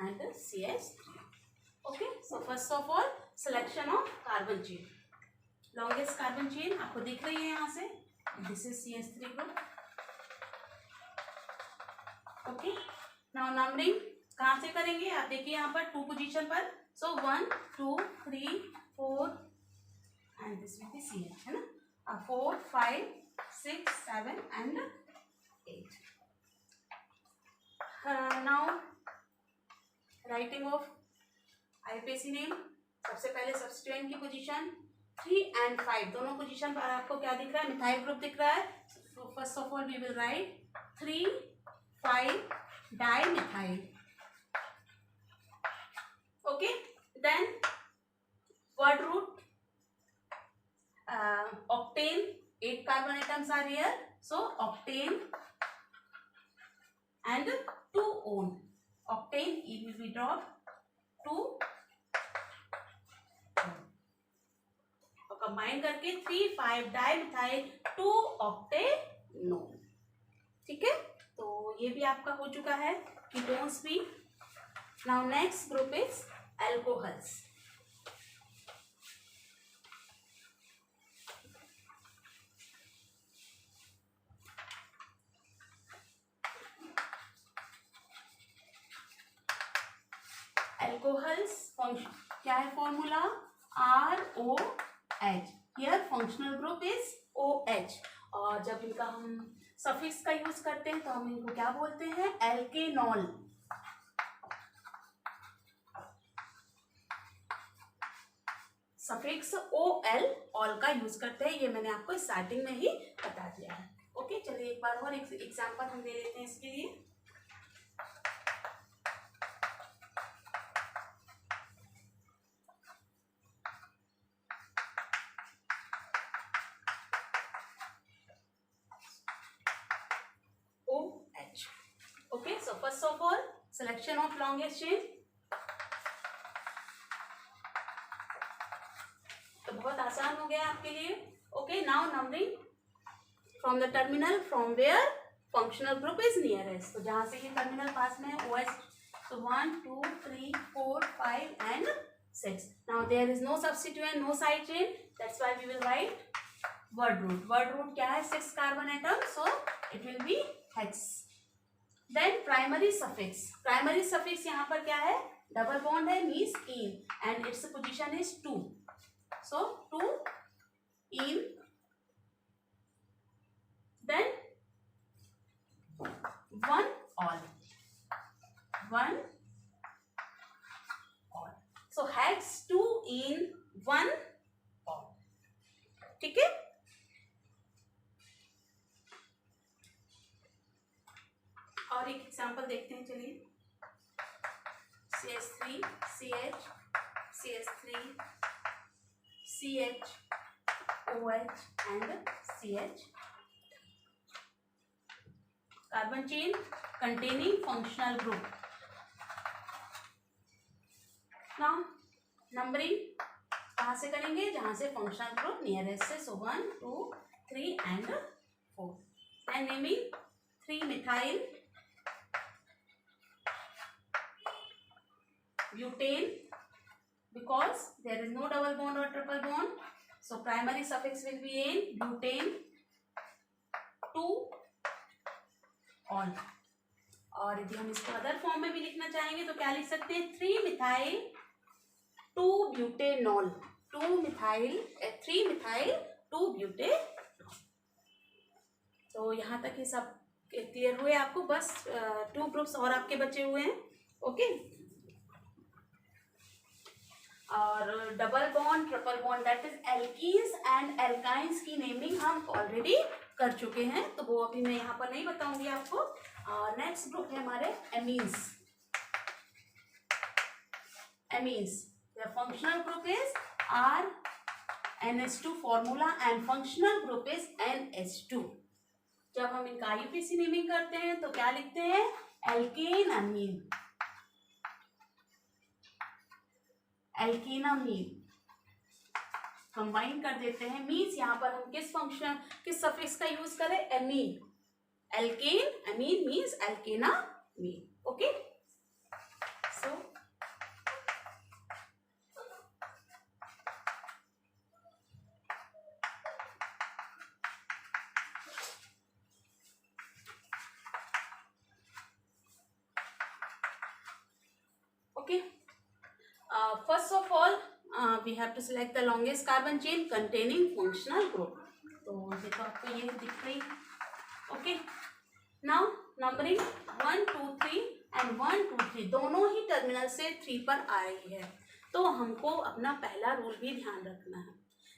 And CH3. Okay, so first of all selection of carbon chain. Longest carbon chain आपको दिख रही है यहाँ से, this is CH3 group. Okay, now numbering कहाँ से करेंगे आप देखिए यहाँ पर 2 पोजीशन पर, so 1 2 3 4 and this will be CH, है ना, 4 5 6 7 and 8. Now writing of IPC name, सबसे पहले सब्स्टिट्यूएंट की पोजीशन 3 and 5 दोनों पोजीशन पर आपको क्या दिख रहा है, मिथाइल ग्रुप दिख रहा है। So first of all we will write 3 5 di methyl. Okay, then word root octane, 8 carbon atoms are here, so octane and 2 own octane, E will be dropped 2 और कंबाइन करके 3 5 डाइमिथाइल 2 ऑक्टेनोन। ठीक है, तो ये भी आपका हो चुका है, कीटोन्स भी। Now next group is alcohols. Alcohols क्या है formula, ROH। Here functional group is OH, और जब इनका हम सफिक्स का यूज करते हैं तो हम इनको क्या बोलते हैं, एल्केनॉल। सफिक्स OL ऑल का यूज करते हैं, ये मैंने आपको स्टार्टिंग में ही बता दिया है। ओके, चलिए एक बार और एग्जांपल हम दे लेते हैं इसके लिए। Okay, so first of all selection of longest chain, तो बहुत आसान हो गया आपके लिए। Okay, now numbering from the terminal from where functional group is nearest, तो जहाँ से ये टर्मिनल पास में है OH, so 1 2 3 4 5 and 6. Now there is no substituent, no side chain, that's why we will write word root. Word root क्या है, 6 carbon atom, so it will be hex. Then primary suffix, primary suffix यहाँ पर क्या है, double bond है, means in, and its position is 2, so 2 in, then 1 all, 1 all, so hex 2 in 1 all। ठीक है, और एक एग्जांपल देखते हैं, चलिए। CH3 CH CH3 CH OH and CH, carbon chain containing functional group। Now numbering कहाँ से करेंगे, जहाँ से फंक्शनल ग्रुप नियरेस्ट से, so 1 2 3 and 4। then naming 3 methyl butane, because there is no double bond or triple bond, so primary suffix will be in, butane 2 all। और यदि हम इसको अदर फॉर्म में भी लिखना चाहेंगे तो क्या लिख सकते हैं, 3 methyl 2 butanol, 2 methyl 3 methyl 2 butanol. तो यहाँ तक ये सब क्लियर हुए आपको, बस 2 ग्रुप्स और आपके बचे हुए हैं। ओके, और double bond triple bond, that is alkenes and alkynes की नेमिंग हम ऑलरेडी कर चुके हैं, तो वो अभी मैं यहाँ पर नहीं बताऊंगी आपको। नेक्स्ट ग्रुप है हमारे amines. amines. The functional group is RNH2 formula and functional group is NH2. जब हम इनका IUPAC नेमिंग करते हैं तो क्या लिखते हैं? एल्केन अमीन, एल्केनामीन कंबाइन कर देते हैं. मीन्स यहाँ पर हम किस फंक्शन किस सफिक्स का यूज करें? Amine. Alkane amine means alkanamine. Okay, so okay, first of all we have to select the longest carbon chain containing functional group. तो ये तो आपको ये दिख रही. ओके, नाउ नंबरिंग 1 2 3 एंड 1 2 3 दोनों ही टर्मिनल से 3 पर आ रही है. तो हमको अपना पहला रूल भी ध्यान रखना है.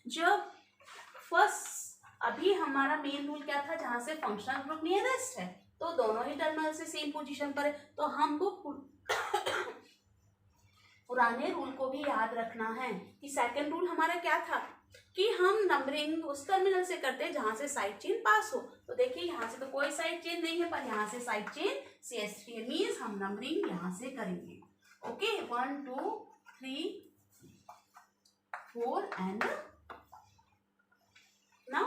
जब फर्स्ट अभी हमारा मेन रूल क्या था? जहाँ से फंक्शनल ग्रुप नियरेस्ट है तो दोनों ही टर्मिनल से सेम पोजीशन पर है. तो हमको पुराने रूल को भी याद रखना है कि सेकंड रूल हमारा क्या था कि हम नंबरिंग उस टर्मिनल से करते हैं जहां से साइड चेन पास हो. तो देखिए यहाँ से तो कोई साइड चेन नहीं है, पर यहाँ से साइड चेन CH3 मीन्स हम नंबरिंग यहाँ से करेंगे. Okay, 1 2 3 4 and now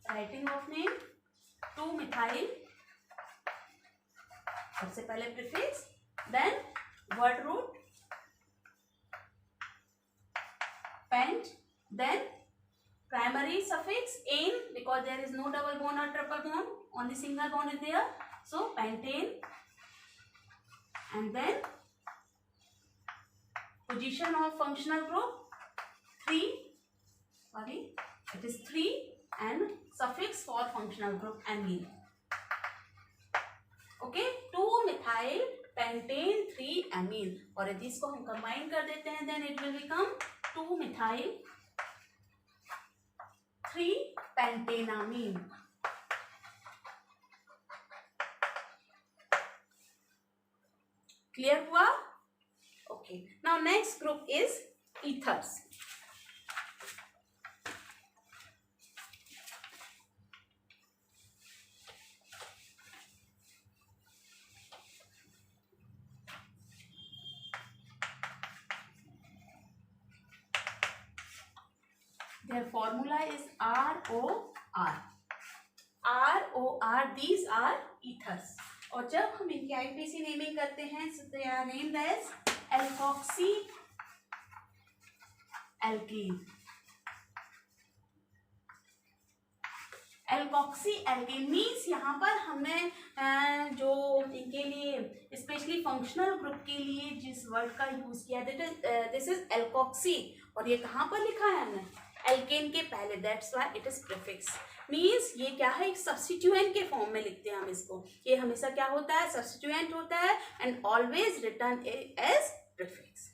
writing of name 2 methyl. सबसे पहले prefix, then word root, pent, then primary suffix ane because there is no double bond or triple bond, only single bond is there, so pentane, and then position of functional group 3, sorry it is 3 and suffix for functional group amine. Okay, 2 methyl pentane 3 amine. और यदि इसको हम combine कर देते हैं then it will become 2 methyl 3 pentanamine. Clear हुआ? Okay. Now next group is ethers. Their formula is ROR. ROR, these are ethers. और जब हम इनकी IUPAC नेमिंग करते हैं so they are named as alkoxy alkene. Alkoxy alkane means यहाँ पर हमने जो इनके लिए स्पेशली फंक्शनल ग्रुप के लिए जिस वर्ड का यूज किया दिस इज एल्कोक्सी. और ये कहाँ पर लिखा है हमने? एल्केन के पहले, that's why it is prefix. Means ये क्या है? एक सब्स्टिट्यूएंट के फॉर्म में लिखते हैं हम इसको. ये हमेशा क्या होता है? सब्स्टिट्यूएंट होता है and always written as prefix.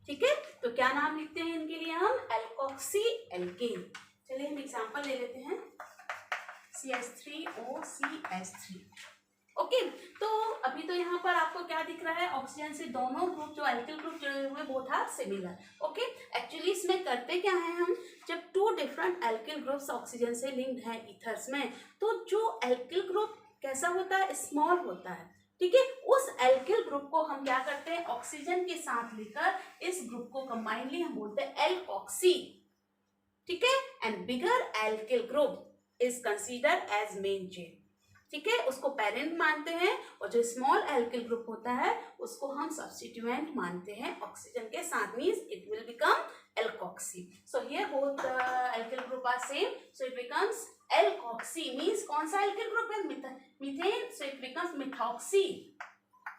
ठीक है, तो क्या नाम लिखते हैं इनके लिए हम? Alkoxy alkane. चलिए हम एग्जाम्पल ले लेते हैं. CH3OCH3. ओके, तो अभी तो यहाँ पर आपको क्या दिख रहा है? ऑक्सीजन से दोनों ग्रुप जो एल्किल ग्रुप जुड़े हुए both are similar. Okay, actually इसमें करते क्या है हम? जब 2 डिफरेंट एल्किल ग्रुप्स ऑक्सीजन से लिंक्ड है ईथर्स में, तो जो एल्किल ग्रुप कैसा होता है? स्मॉल होता है. ठीक है, उस एल्किल ग्रुप को हम क्या करते हैं? ऑक्सीजन के साथ लेकर इस ग्रुप को कंबाइनली हम बोलते हैं एल्कोक्सी. ठीक है, and bigger alkyl group is considered as main chain. ठीक है, उसको पेरेंट मानते हैं और जो स्मॉल एल्किल ग्रुप होता है उसको हम सब्स्टिट्यूएंट मानते हैं ऑक्सीजन के साथ. Means it will become alkoxy. So here both alkyl group are same, so it becomes alkoxy. Means कौन सा एल्किल ग्रुप है? Methane, so it becomes methoxy.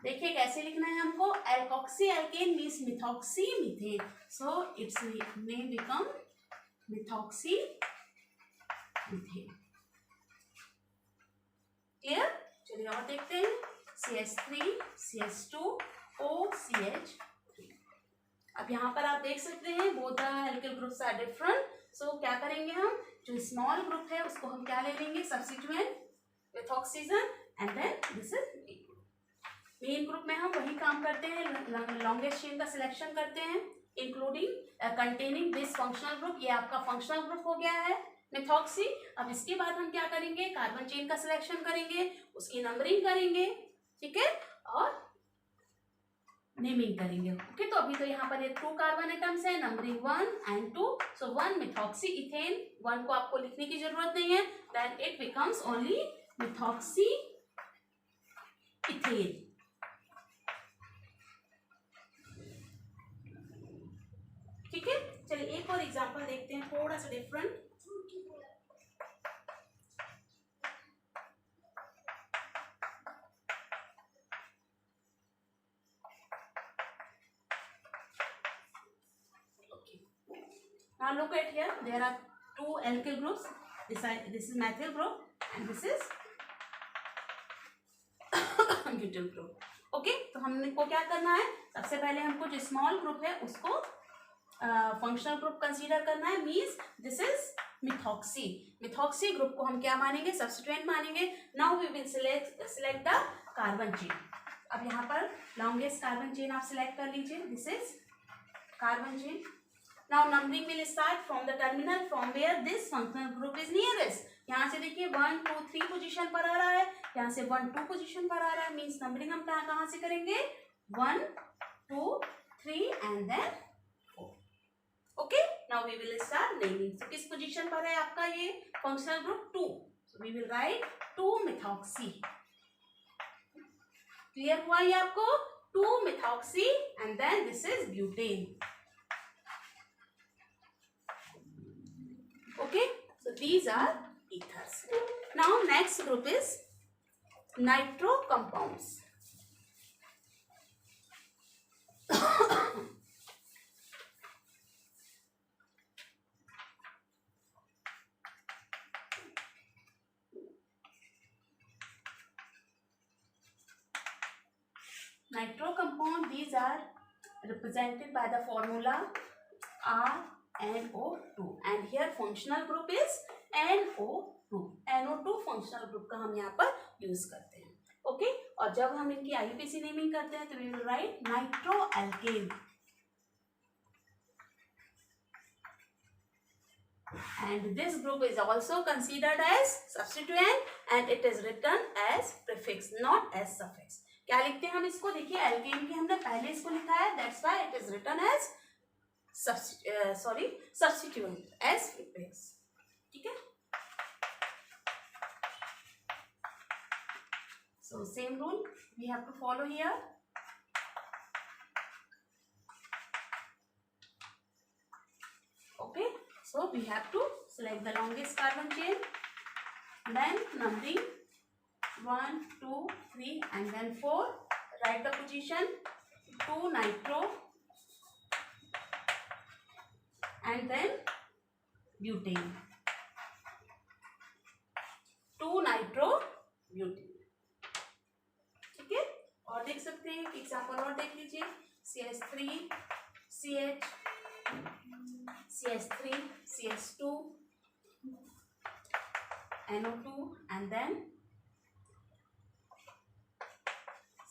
देखिए कैसे लिखना है हमको? Alkoxy alkane means methoxy methane, so its name become methoxy methane. Clear? चलिए और देखते हैं. CH3 CH2 OCH3. अब यहाँ पर आप देख सकते हैं both the alkyl groups are different. So क्या करेंगे हम? जो स्मॉल ग्रुप है उसको हम क्या ले लेंगे? Substituent with oxygen and then this is main group में हम वही काम करते हैं, लॉन्गेस्ट चेन का सिलेक्शन करते हैं including containing this functional group. ये आपका फंक्शनल ग्रुप हो गया है मेथॉक्सी। अब इसके बाद हम क्या करेंगे, कार्बन चेन का सिलेक्शन करेंगे, उसकी नंबरिंग करेंगे, ठीक है, और नेमिंग करेंगे। ओके, तो अभी तो यहाँ पर ये 2 कार्बन एटम्स है, numbering 1 and 2। So 1 methoxy ethane, 1 को आपको लिखने की जरूरत नहीं है, then it becomes only methoxy ethane. ठीक है, चलिए एक और एग्जांपल देखते हैं, थोड़ा सा different. Now look at here, there are 2 alkyl groups. This is methyl group and this is butyl group. Okay, तो हमको क्या करना है, सबसे पहले हमको जो स्मॉल ग्रुप है उसको फंक्शनल ग्रुप कंसीडर करना है। Means this is methoxy. Methoxy group को हम क्या मानेंगे, सब्स्टिट्यूएंट मानेंगे। Now we will select the carbon chain. अब यहाँ पर लॉन्गेस्ट कार्बन चेन आप सिलेक्ट कर लीजिए, this is carbon chain. Now numbering will start from the terminal from where this functional group is nearest. यहाँ से देखिए 1 2 3 पोजीशन पर आ रहा है, यहाँ से 1 2 पोजीशन पर आ रहा है। मीन्स नंबरिंग हम कहाँ से करेंगे, 1 2 3 and then 4। Okay, now we will start naming. तो किस पोजीशन पर है आपका ये functional group, 2। So we will write 2 methoxy. Clear हुआ ये आपको, 2 methoxy and then this is butane. Okay, so these are ethers. Now next group is nitro compounds. Nitro compound, these are represented by the formula NO2 and here functional group is NO2। NO2 functional group का हम यहाँ पर use करते हैं। Okay, और जब हम इनकी IUPAC नेमिंग करते हैं तो we will write nitro alkene and this group is also considered as substituent and it is written as prefix not as suffix। क्या लिखते हैं हम इसको, देखिए एल्केन की हमने पहले इसको लिखा है, that's why it is written as substituent as prefix। ठीक है, so same rule we have to follow here। okay, so we have to select the longest carbon chain, then numbering 1 2 3 and then 4, write the position 2 nitro and then butane, 2 nitro butane। ठीक है, और देख सकते हैं example और देख लीजिए, CH3 CH CH3 CH2 NO2 and then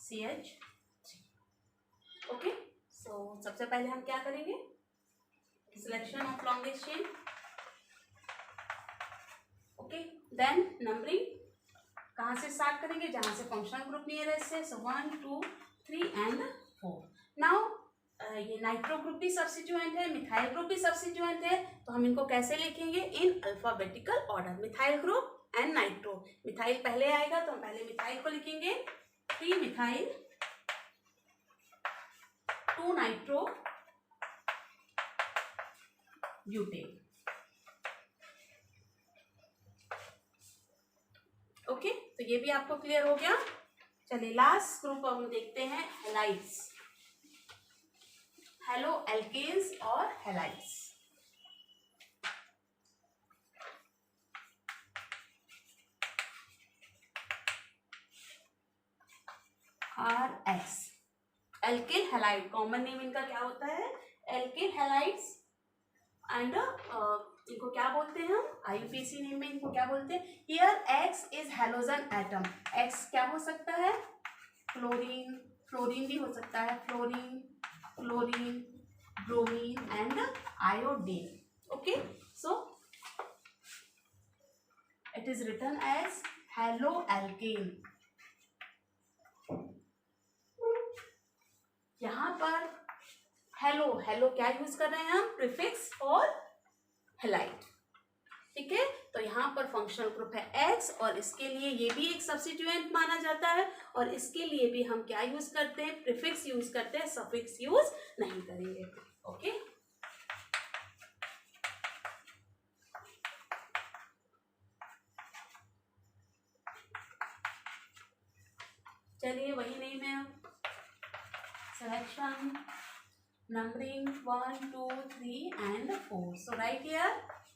CH3। Okay, so सबसे पहले हम क्या करेंगे, selection of longest chain. Okay, then numbering कहाँ से स्टार्ट करेंगे, जहाँ से फंक्शनल ग्रुप नियरेस्ट है। सो 1 2 3 एंड 4। नाउ ये नाइट्रो ग्रुप भी सब्स्टिट्यूएंट है, मिथाइल ग्रुप भी सब्स्टिट्यूएंट है, तो हम इनको कैसे लिखेंगे, in alphabetical order, methyl group and nitro. Methyl पहले आएगा तो हम पहले मिथाइल को लिखेंगे, 3 मिथाइल 2 नाइट्रो ब्यूटेन। ओके, तो ये भी आपको क्लियर हो गया। चलिए लास्ट ग्रुप हम देखते हैं, हैलाइड्स, हेलो एल्केन्स और halides. RX alkyl halide, common name इनका क्या होता है, एल्किल हैलाइड्स एंड इनको क्या बोलते हैं हम, IUPAC नेम में इनको क्या बोलते हैं। Here X is halogen atom, X क्या हो सकता है, फ्लोरीन, फ्लोरीन भी हो सकता है, fluorine, chlorine, bromine and iodine. Okay, so it is written as haloalkane. यहाँ पर हेलो, हेलो क्या यूज कर रहे हैं हम? प्रीफिक्स और हेलाइड. ठीक है, तो यहाँ पर फंक्शनल ग्रुप है X और इसके लिए ये भी एक सब्स्टिट्यूएंट माना जाता है और इसके लिए भी हम क्या यूज करते हैं? प्रीफिक्स यूज करते हैं, सफिक्स यूज नहीं करेंगे. ओके, चलिए वही नेम है. Selection, numbering 1, 2, 3 and 4. So right here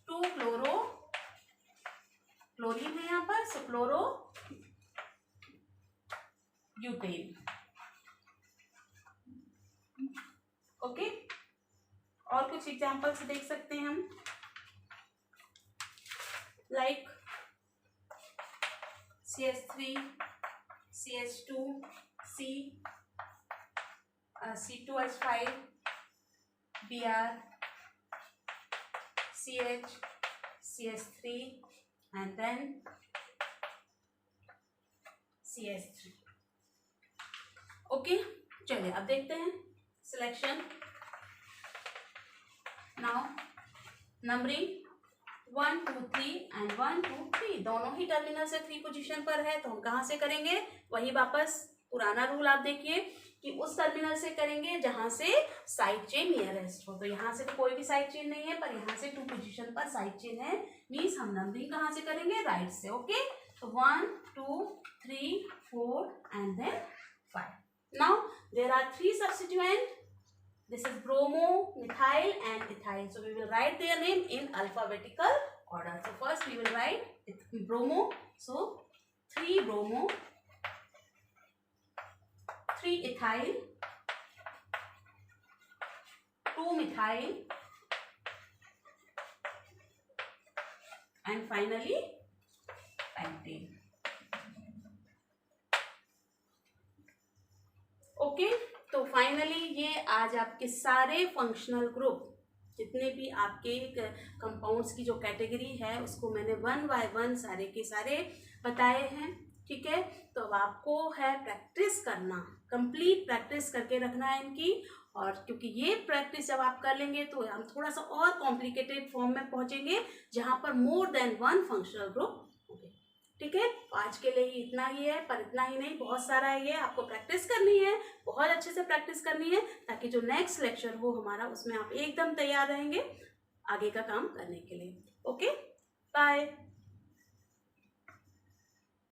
2 chloro, chlorine है यहाँ पर, सो क्लोरो ब्यूटेन. ओके, और कुछ एग्जांपल्स देख सकते हैं हम, like CH3, CH2, C, C2H5, Br, CH, CH3 and then CH3. Okay, चलिए अब देखते हैं सिलेक्शन. नाउ नंबरिंग 1, 2, 3 एंड 1, 2, 3 दोनों ही टर्मिनल से 3 पोजीशन पर है, तो हम कहाँ से करेंगे? वही वापस पुराना रूल आप देखिए कि उस टर्मिनल से करेंगे जहां से साइड चेन नियरेस्ट हो. तो यहाँ से तो कोई भी साइड चेन नहीं है, पर यहाँ से 2 पोजीशन पर साइड चेन है, मीन्स हम नंबरिंग कहाँ से करेंगे? राइट से. ओके, तो 1, 2, 3, 4 and then 5. Now there are 3 substituent. This is bromo, methyl and ethyl. So we will write their name in alphabetical order. So first we will write bromo. So 3 bromo, 3 ethyl, 2 methyl and finally pentane. Okay, तो finally ये आज आपके सारे functional group, जितने भी आपके compounds की जो कैटेगरी है उसको मैंने 1 बाय 1 सारे के सारे बताए हैं. ठीक है, तो अब आपको है प्रैक्टिस करना, कंप्लीट प्रैक्टिस करके रखना है इनकी. और क्योंकि ये प्रैक्टिस जब आप कर लेंगे तो हम थोड़ा सा और कॉम्प्लिकेटेड फॉर्म में पहुंचेंगे जहां पर मोर देन 1 फंक्शनल ग्रुप. ठीक है, आज के लिए इतना ही है, पर इतना ही नहीं, बहुत सारा है. ये आपको प्रैक्टिस करनी है, बहुत अच्छे से प्रैक्टिस करनी है, ताकि जो नेक्स्ट लेक्चर हो हमारा उसमें आप एकदम तैयार रहेंगे आगे का काम करने के लिए. Okay, bye.